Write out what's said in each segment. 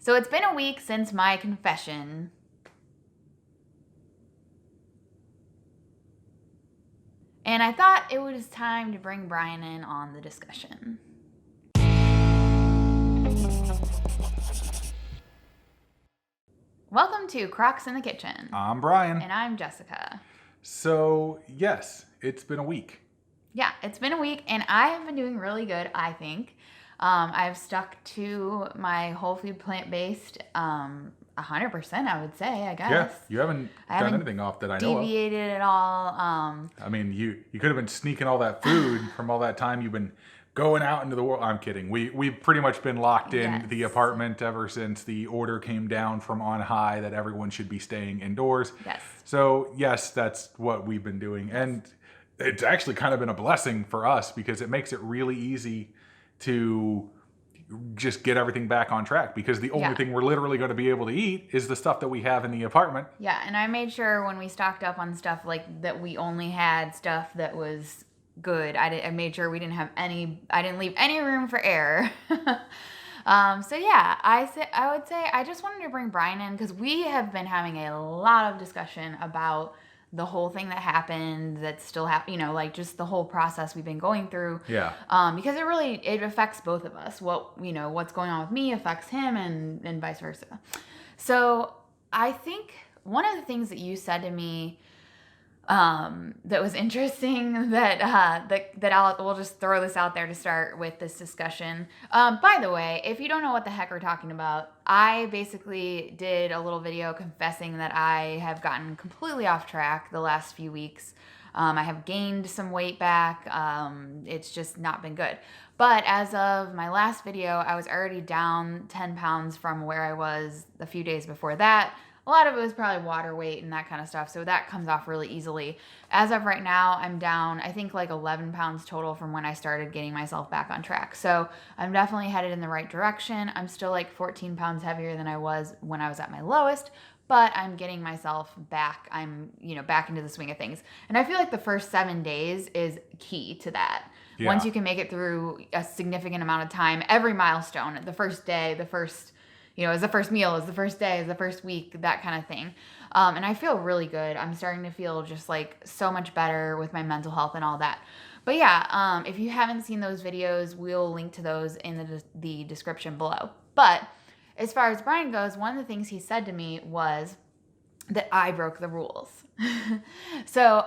So it's been a week since my confession. And I thought it was time to bring Brian in on the discussion. Welcome to Crocs in the Kitchen. I'm Brian. And I'm Jessica. So, yes, it's been a week. Yeah, it's been a week, and I have been doing really good, I think. I've stuck to my whole food plant-based 100%, I would say, I guess. Yeah, you haven't done anything off that I know of. Deviated at all. I mean, you could have been sneaking all that food from all that time you've been going out into the world. I'm kidding. We've pretty much been locked in the apartment ever since the order came down from on high that everyone should be staying indoors. Yes. So, yes, that's what we've been doing. And it's actually kind of been a blessing for us because it makes it really easy to just get everything back on track because the only thing we're literally going to be able to eat is the stuff that we have in the apartment. Yeah, and I made sure when we stocked up on stuff like that we only had stuff that was good. I made sure we didn't have any, I didn't leave any room for error. So yeah, I would say I just wanted to bring Brian in because we have been having a lot of discussion about the whole thing that happened, that's still happening, like just the whole process we've been going through. Yeah. Because it affects both of us. What's going on with me affects him and vice versa. So I think one of the things that you said to me that was interesting we'll just throw this out there to start with this discussion. By the way, if you don't know what the heck we're talking about, I basically did a little video confessing that I have gotten completely off track the last few weeks. I have gained some weight back. It's just not been good. But as of my last video, I was already down 10 pounds from where I was a few days before that. A lot of it was probably water weight and that kind of stuff, so that comes off really easily. As of right now, I'm down, I think, like 11 pounds total from when I started getting myself back on track. So I'm definitely headed in the right direction. I'm still like 14 pounds heavier than I was when I was at my lowest, but I'm getting myself back. I'm, back into the swing of things. And I feel like the first 7 days is key to that. Yeah. Once you can make it through a significant amount of time, every milestone, the first day, the first is the first meal, is the first day, is the first week, that kind of thing. And I feel really good. I'm starting to feel just like so much better with my mental health and all that. But yeah, if you haven't seen those videos, we'll link to those in the description below. But as far as Brian goes, one of the things he said to me was that I broke the rules. So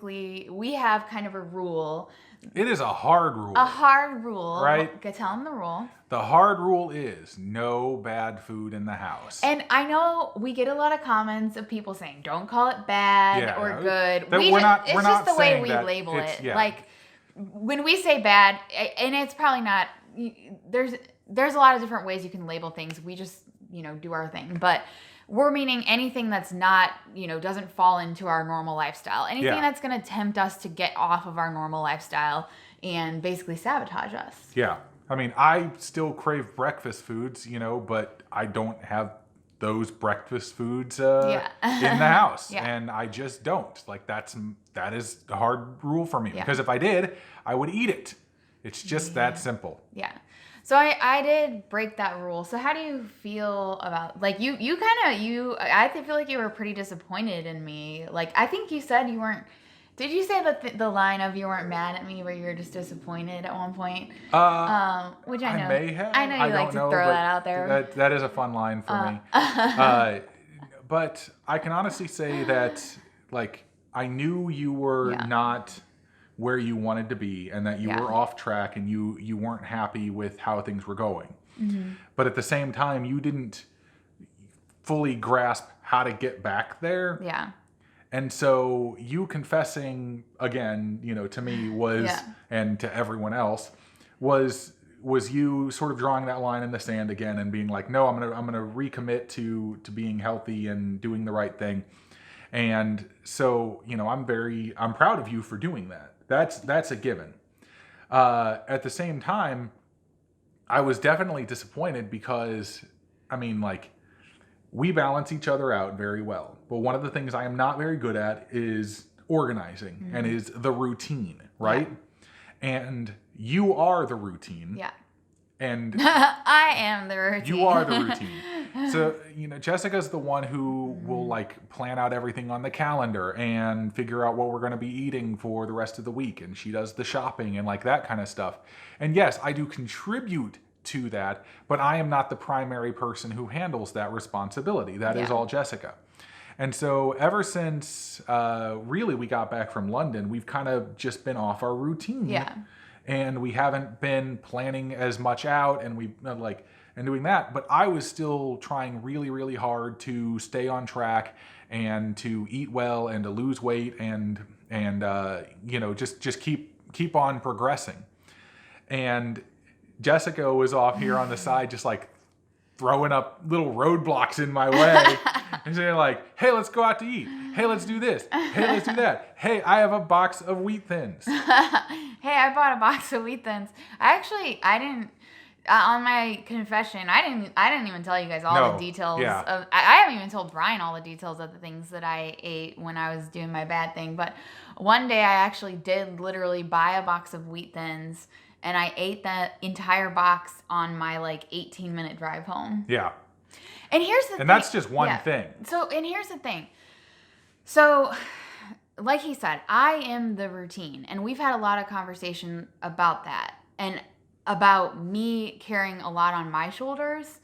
we have kind of a rule. It is a hard rule. A hard rule. Right? Go tell him the rule. The hard rule is no bad food in the house. And I know we get a lot of comments of people saying, don't call it bad or good. It's just the way we label it. Yeah. Like, when we say bad, and it's probably not, there's a lot of different ways you can label things. We just, do our thing. But we're meaning anything that's not, doesn't fall into our normal lifestyle. Anything that's going to tempt us to get off of our normal lifestyle and basically sabotage us. Yeah. I mean, I still crave breakfast foods, but I don't have those breakfast foods in the house. Yeah. And I just don't. Like, that is a hard rule for me. Yeah. Because if I did, I would eat it. It's just that simple. Yeah. So I did break that rule. So how do you feel about, like, I feel like you were pretty disappointed in me. Like, I think you said you weren't, did you say that the line of you weren't mad at me where you were just disappointed at one point? Which I know. I may have. I know you like to throw that out there. That is a fun line for me. But I can honestly say that, like, I knew you were not where you wanted to be and that you were off track and you weren't happy with how things were going. Mm-hmm. But at the same time, you didn't fully grasp how to get back there. Yeah. And so you confessing again, to me was, and to everyone else, was you sort of drawing that line in the sand again and being like, no, I'm gonna recommit to being healthy and doing the right thing. And so, I'm proud of you for doing that. That's a given. At the same time, I was definitely disappointed because, we balance each other out very well. But one of the things I am not very good at is organizing and is the routine, right? Yeah. And you are the routine. Yeah. And I am the routine. you are the routine. So, Jessica's the one who will like plan out everything on the calendar and figure out what we're going to be eating for the rest of the week. And she does the shopping and like that kind of stuff. And yes, I do contribute to that, but I am not the primary person who handles that responsibility. That is all Jessica. And so ever since really we got back from London, we've kind of just been off our routine. Yeah. And we haven't been planning as much out and doing that. But I was still trying really, really hard to stay on track and to eat well and to lose weight and just keep on progressing. And Jessica was off here on the side just like throwing up little roadblocks in my way. And they're like, hey, let's go out to eat. Hey, let's do this. Hey, let's do that. Hey, I have a box of Wheat Thins. Hey, I bought a box of Wheat Thins. I didn't, on my confession, I didn't even tell you guys all the details of, I haven't even told Brian all the details of the things that I ate when I was doing my bad thing. But one day I actually did literally buy a box of Wheat Thins and I ate that entire box on my 18-minute drive home. Yeah. And here's the thing. And that's just one thing. And here's the thing. So, like he said, I am the routine. And we've had a lot of conversation about that. And about me carrying a lot on my shoulders.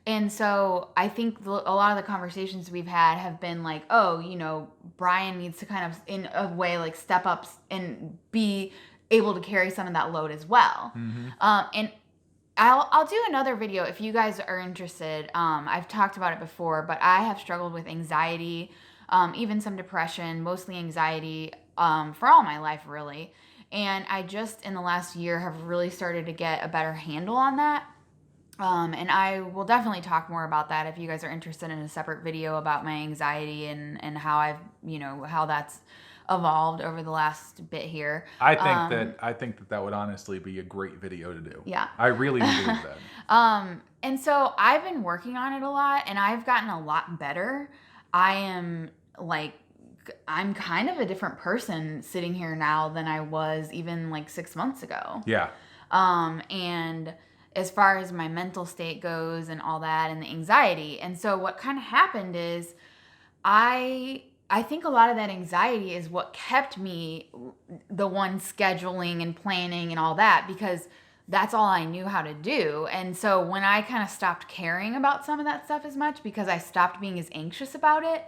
And so I think a lot of the conversations we've had have been like, oh, Brian needs to kind of, in a way, step up and be able to carry some of that load as well. Mm-hmm. And I'll do another video if you guys are interested. I've talked about it before, but I have struggled with anxiety, even some depression, mostly anxiety, for all my life, really. And I just, in the last year, have really started to get a better handle on that. And I will definitely talk more about that if you guys are interested in a separate video about my anxiety and how I've, how that's evolved over the last bit here. I think that would honestly be a great video to do. Yeah. I really believe that. And so I've been working on it a lot and I've gotten a lot better. I'm kind of a different person sitting here now than I was even 6 months ago. Yeah. And as far as my mental state goes and all that and the anxiety. And so what kind of happened is I think a lot of that anxiety is what kept me the one scheduling and planning and all that, because that's all I knew how to do. And so when I kind of stopped caring about some of that stuff as much because I stopped being as anxious about it,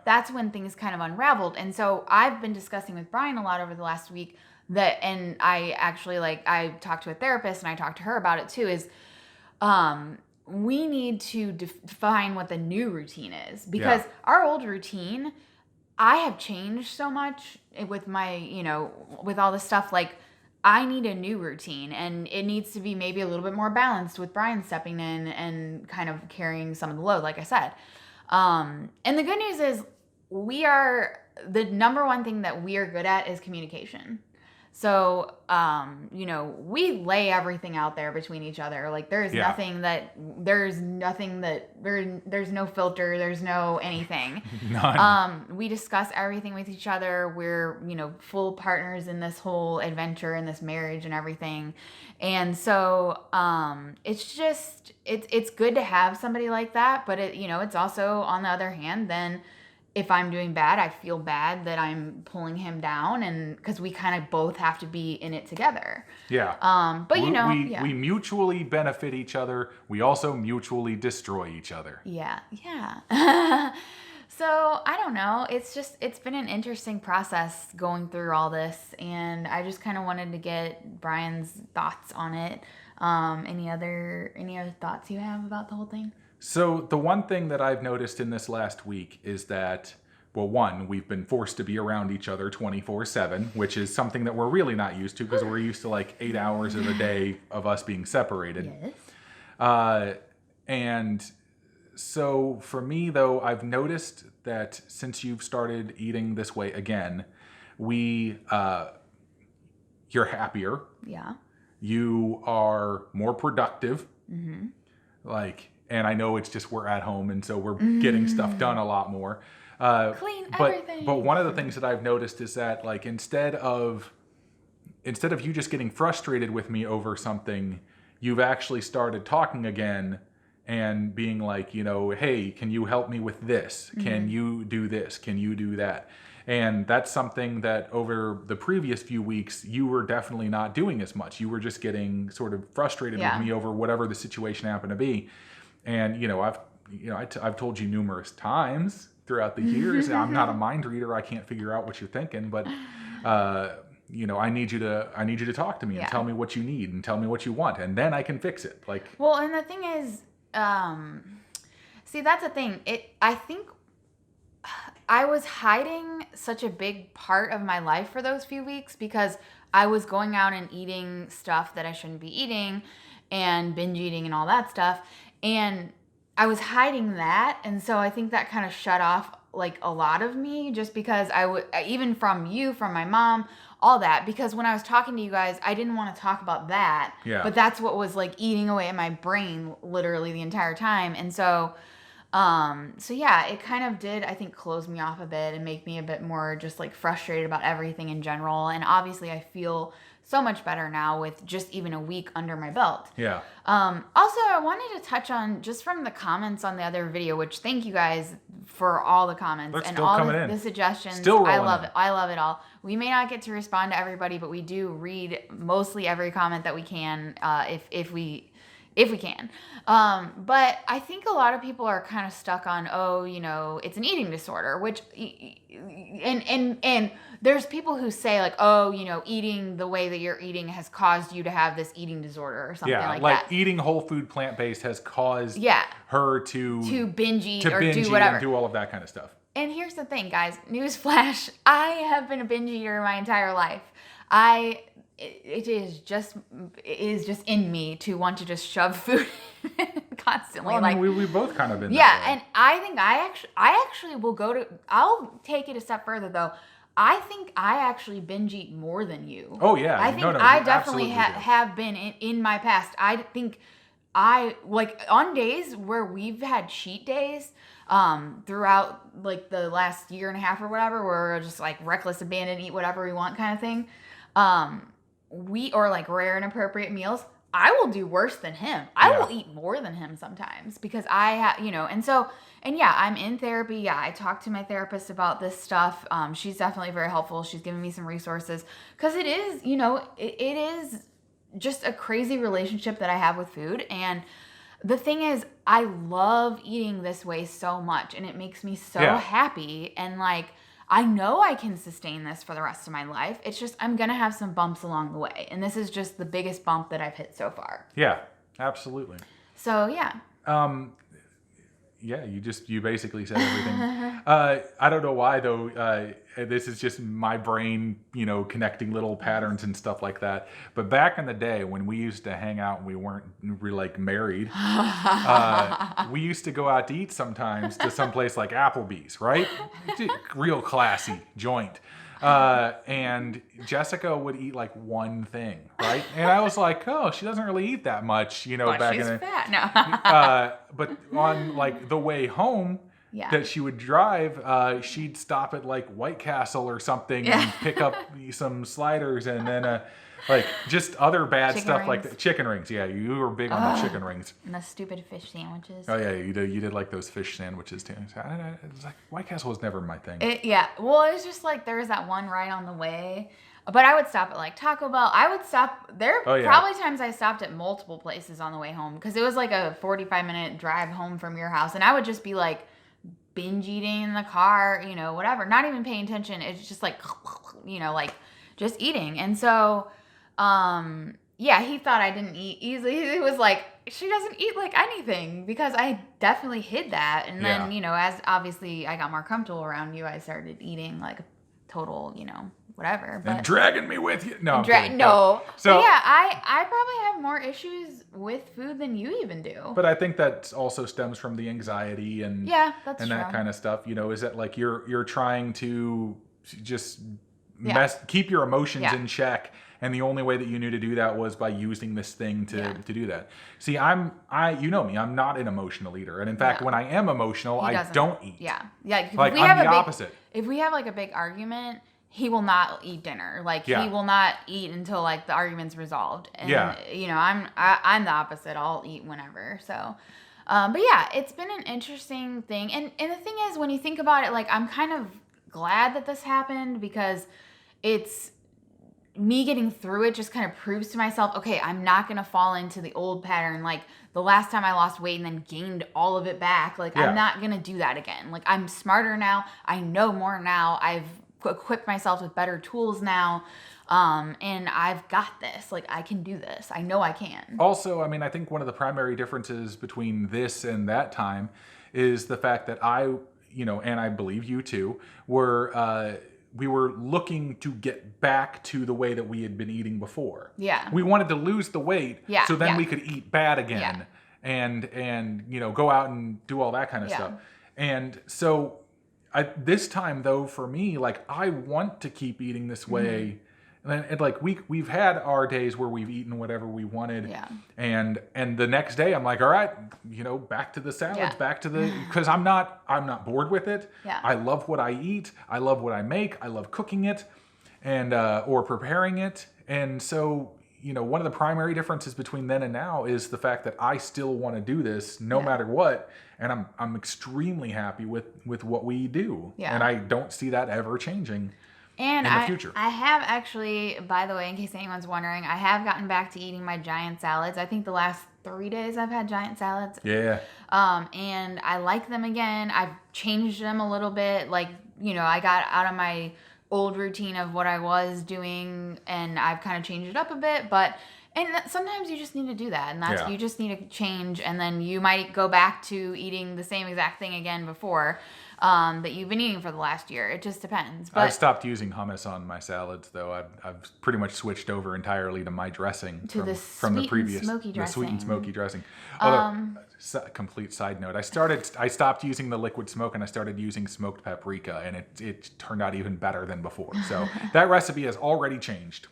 that's when things kind of unraveled. And so I've been discussing with Brian a lot over the last week that, and I actually I talked to a therapist and I talked to her about it too, is we need to define what the new routine is, because our old routine, I have changed so much with my, with all this stuff. I need a new routine and it needs to be maybe a little bit more balanced with Brian stepping in and kind of carrying some of the load, like I said. And the good news is the number one thing that we are good at is communication. So, we lay everything out there between each other. There's no filter, there's no anything. None. We discuss everything with each other. We're, full partners in this whole adventure, in this marriage and everything. And so, it's just, it's good to have somebody like that, but it's also, on the other hand, then if I'm doing bad, I feel bad that I'm pulling him down, and because we kind of both have to be in it together. Yeah. But we mutually benefit each other. We also mutually destroy each other. Yeah. So I don't know. It's been an interesting process going through all this, and I just kind of wanted to get Brian's thoughts on it. Any other thoughts you have about the whole thing? So the one thing that I've noticed in this last week is that, well, one, we've been forced to be around each other 24/7, which is something that we're really not used to because we're used to 8 hours of the day of us being separated. Yes. And so for me, though, I've noticed that since you've started eating this way again, you're happier. Yeah. You are more productive. Mm-hmm. And I know it's just we're at home, and so we're getting stuff done a lot more. Clean everything. But one of the things that I've noticed is that instead of you just getting frustrated with me over something, you've actually started talking again and being like, hey, can you help me with this? Can you do this? Can you do that? And that's something that over the previous few weeks, you were definitely not doing as much. You were just getting sort of frustrated with me over whatever the situation happened to be. And, I've told you numerous times throughout the years, I'm not a mind reader. I can't figure out what you're thinking, but, I need you to talk to me and tell me what you need and tell me what you want. And then I can fix it. Well, and the thing is, see, that's the thing. I think I was hiding such a big part of my life for those few weeks because I was going out and eating stuff that I shouldn't be eating and binge eating and all that stuff. And I was hiding that. And so I think that kind of shut off like a lot of me just because I would, even from you, from my mom, all that, because when I was talking to you guys, I didn't want to talk about that, but that's what was like eating away at my brain literally the entire time. And so yeah, it kind of did, I think, close me off a bit and make me a bit more just like frustrated about everything in general. And obviously I feel so much better now with just even a week under my belt. Yeah. Also, I wanted to touch on just from the comments on the other video, which thank you guys for all the comments and all the suggestions. Still I love it. I love it all. We may not get to respond to everybody, but we do read mostly every comment that we can, if we can. But I think a lot of people are kind of stuck on, it's an eating disorder, which, and there's people who say like, eating the way that you're eating has caused you to have this eating disorder or something like that. Yeah, like eating whole food plant-based has caused her to binge eat or do whatever. And do all of that kind of stuff. And here's the thing, guys, newsflash, I have been a binge eater my entire life. It is just in me to want to just shove food constantly. Well, I mean, we both kind of been that way. And I think I actually will I'll take it a step further though. I think I actually binge eat more than you. Oh yeah. I think I definitely have been in my past. I think I like on days where we've had cheat days throughout like the last year and a half or whatever, where we're just like reckless abandon, eat whatever we want kind of thing. Or like rare and appropriate meals, I will do worse than him. I will eat more than him sometimes because I have, and yeah, I'm in therapy. Yeah, I talk to my therapist about this stuff. She's definitely very helpful. She's giving me some resources because it is, it is just a crazy relationship that I have with food. And the thing is, I love eating this way so much and it makes me so happy. And like, I know I can sustain this for the rest of my life. It's just I'm going to have some bumps along the way. And this is just the biggest bump that I've hit so far. Yeah, absolutely. So, yeah. Yeah, you basically said everything. I don't know why, though. This is just my brain, connecting little patterns and stuff like that. But back in the day when we used to hang out and we weren't like married, we used to go out to eat sometimes to some place like Applebee's, right? Real classy joint. And Jessica would eat like one thing, right? And I was like, oh, she doesn't really eat that much, back in the fat. No. But on like the way home that she would drive, she'd stop at like White Castle or something and pick up some sliders and then like just other bad stuff like that. Chicken rings. Yeah, you were big on the chicken rings. And the stupid fish sandwiches. Oh yeah, you did like those fish sandwiches too. It was like White Castle was never my thing. Well, it was just like there was that one right on the way. But I would stop at like Taco Bell. I would stop there. Probably times I stopped at multiple places on the way home because it was like a 45-minute drive home from your house, and I would just be like binge eating in the car, whatever, not even paying attention. It's just like, like just eating. And so, he thought I didn't eat easily. He was like, she doesn't eat like anything because I definitely hid that. And then, as obviously I got more comfortable around you, I started eating like a total, whatever. But, and dragging me with you. No, no. So yeah, I probably have more issues with food than you even do. But I think that also stems from the anxiety and that's and true. That kind of stuff. Is that like you're trying to just keep your emotions in check, and the only way that you knew to do that was by using this thing to do that. See, you know me, I'm not an emotional eater, and in fact, when I am emotional, I don't eat. Yeah. Like I'm the opposite. If we have like a big argument, he will not eat dinner. Like he will not eat until like the argument's resolved. And you know, I'm the opposite. I'll eat whenever. So but yeah, it's been an interesting thing. And the thing is, when you think about it, like I'm kind of glad that this happened, because it's me getting through it just kind of proves to myself, okay, I'm not going to fall into the old pattern. Like the last time I lost weight and then gained all of it back. Like I'm not going to do that again. Like I'm smarter now. I know more now. I've equipped myself with better tools now. And I've got this. Like I can do this. I know I can. Also, I mean, I think one of the primary differences between this and that time is the fact that you know, and I believe you too, we were looking to get back to the way that we had been eating before. Yeah. We wanted to lose the weight so then we could eat bad again and you know, go out and do all that kind of stuff. And so this time though, for me, like I want to keep eating this way. And like we've had our days where we've eaten whatever we wanted, and the next day I'm like, all right, you know, back to the salads, back to the, because I'm not bored with it. I love what I eat. I love what I make. I love cooking it, and or preparing it. And so, you know, one of the primary differences between then and now is the fact that I still want to do this no matter what, and I'm extremely happy with what we do, and I don't see that ever changing. And in the future. I have actually, by the way, in case anyone's wondering, I have gotten back to eating my giant salads. I think the last 3 days I've had giant salads. Yeah. And I like them again. I've changed them a little bit. Like, you know, I got out of my old routine of what I was doing, and I've kind of changed it up a bit. And sometimes you just need to do that, and that's you just need to change, and then you might go back to eating the same exact thing again before. That you've been eating for the last year. It just depends. But I've stopped using hummus on my salads, though. I've pretty much switched over entirely to my dressing from the previous the sweet and smoky dressing. Although, complete side note, I stopped using the liquid smoke and I started using smoked paprika, and it turned out even better than before. So that recipe has already changed.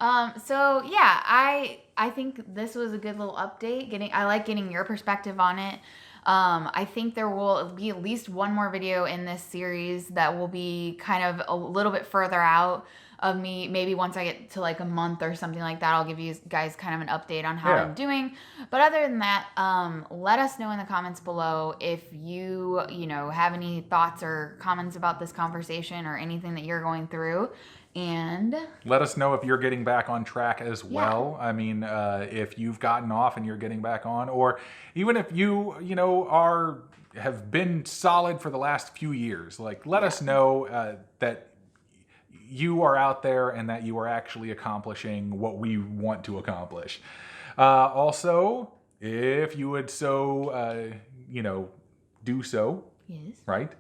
So yeah, I think this was a good little update. I like getting your perspective on it. I think there will be at least one more video in this series that will be kind of a little bit further out of me. Maybe once I get to like a month or something like that, I'll give you guys kind of an update on how I'm doing. But other than that, let us know in the comments below if you know, have any thoughts or comments about this conversation or anything that you're going through. And let us know if you're getting back on track as well. I mean, if you've gotten off and you're getting back on, or even if you know, have been solid for the last few years, like let us know that you are out there and that you are actually accomplishing what we want to accomplish. Also, if you would you know, do so. Yes. Right?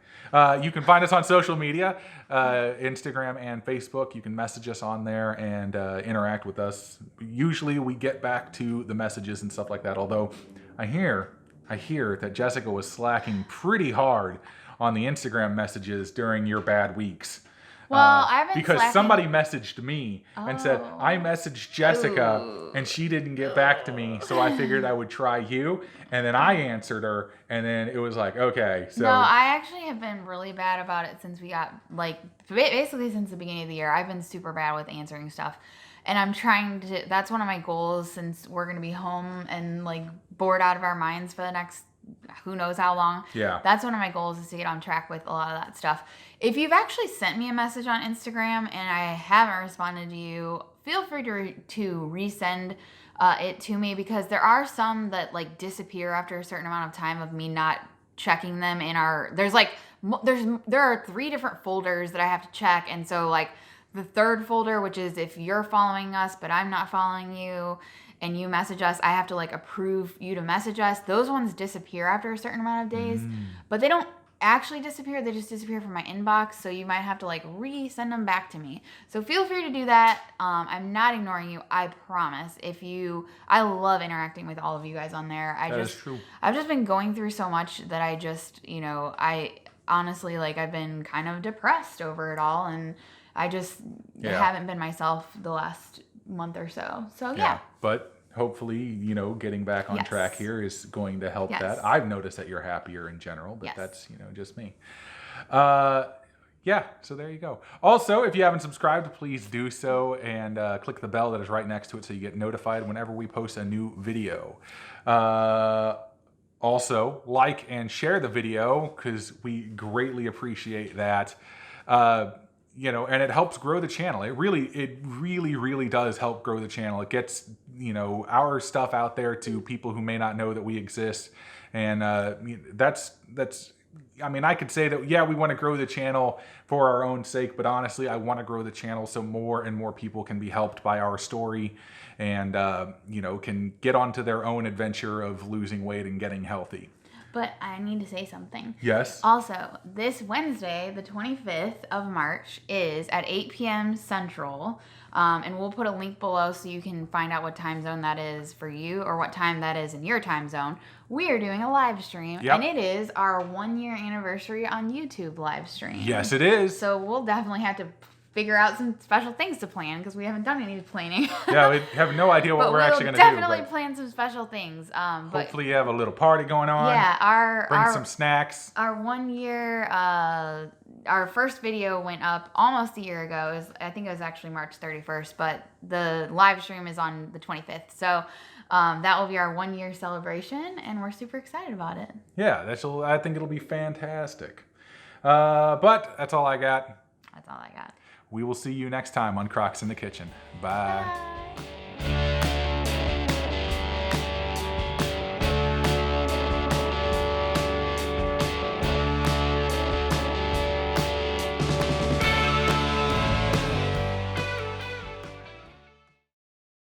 You can find us on social media, Instagram and Facebook. You can message us on there and interact with us. Usually we get back to the messages and stuff like that, although I hear that Jessica was slacking pretty hard on the Instagram messages during your bad weeks. Well, I've been because slacking. Somebody messaged me and said, I messaged Jessica and she didn't get back to me, so I figured I would try you. And then I answered her, and then it was like, okay. So no, I actually have been really bad about it since we got, like, basically since the beginning of the year. I've been super bad with answering stuff. And I'm trying to, that's one of my goals, since we're going to be home and, like, bored out of our minds for the next who knows how long. Yeah. That's one of my goals, is to get on track with a lot of that stuff. If you've actually sent me a message on Instagram and I haven't responded to you, feel free to resend it to me, because there are some that like disappear after a certain amount of time of me not checking them in our, there are 3 different folders that I have to check. And so like the third folder, which is if you're following us, but I'm not following you, and you message us, I have to like approve you to message us. Those ones disappear after a certain amount of days, but they don't actually disappear. They just disappear from my inbox. So you might have to like resend them back to me. So feel free to do that. I'm not ignoring you. I promise. I love interacting with all of you guys on there. That is true. I've just been going through so much that I just, I honestly, like, I've been kind of depressed over it all. And I just haven't been myself the last month or so. So yeah. But hopefully, getting back on track here is going to help that. I've noticed that you're happier in general, but that's, just me. yeah, so there you go. Also, if you haven't subscribed, please do so and click the bell that is right next to it so you get notified whenever we post a new video. Also, like and share the video because we greatly appreciate that. And it helps grow the channel. It really does help grow the channel. It gets, our stuff out there to people who may not know that we exist. And that's I could say that, yeah, we want to grow the channel for our own sake, but honestly, I want to grow the channel so more and more people can be helped by our story and, can get onto their own adventure of losing weight and getting healthy. But I need to say something. Yes. Also, this Wednesday, the 25th of March, is at 8 p.m. Central. And we'll put a link below so you can find out what time zone that is for you or what time that is in your time zone. We are doing a live stream, and it is our 1-year anniversary on YouTube live stream. Yes, it is. So we'll definitely have to figure out some special things to plan because we haven't done any planning. Yeah, we have no idea what we're actually going to do. We'll definitely plan some special things. Hopefully you have a little party going on. Yeah, bring some snacks. Our 1 year, our first video went up almost a year ago. I think it was actually March 31st, but the live stream is on the 25th. So that will be our 1 year celebration, and we're super excited about it. Yeah, I think it'll be fantastic. But that's all I got. That's all I got. We will see you next time on Crocs in the Kitchen. Bye. Bye.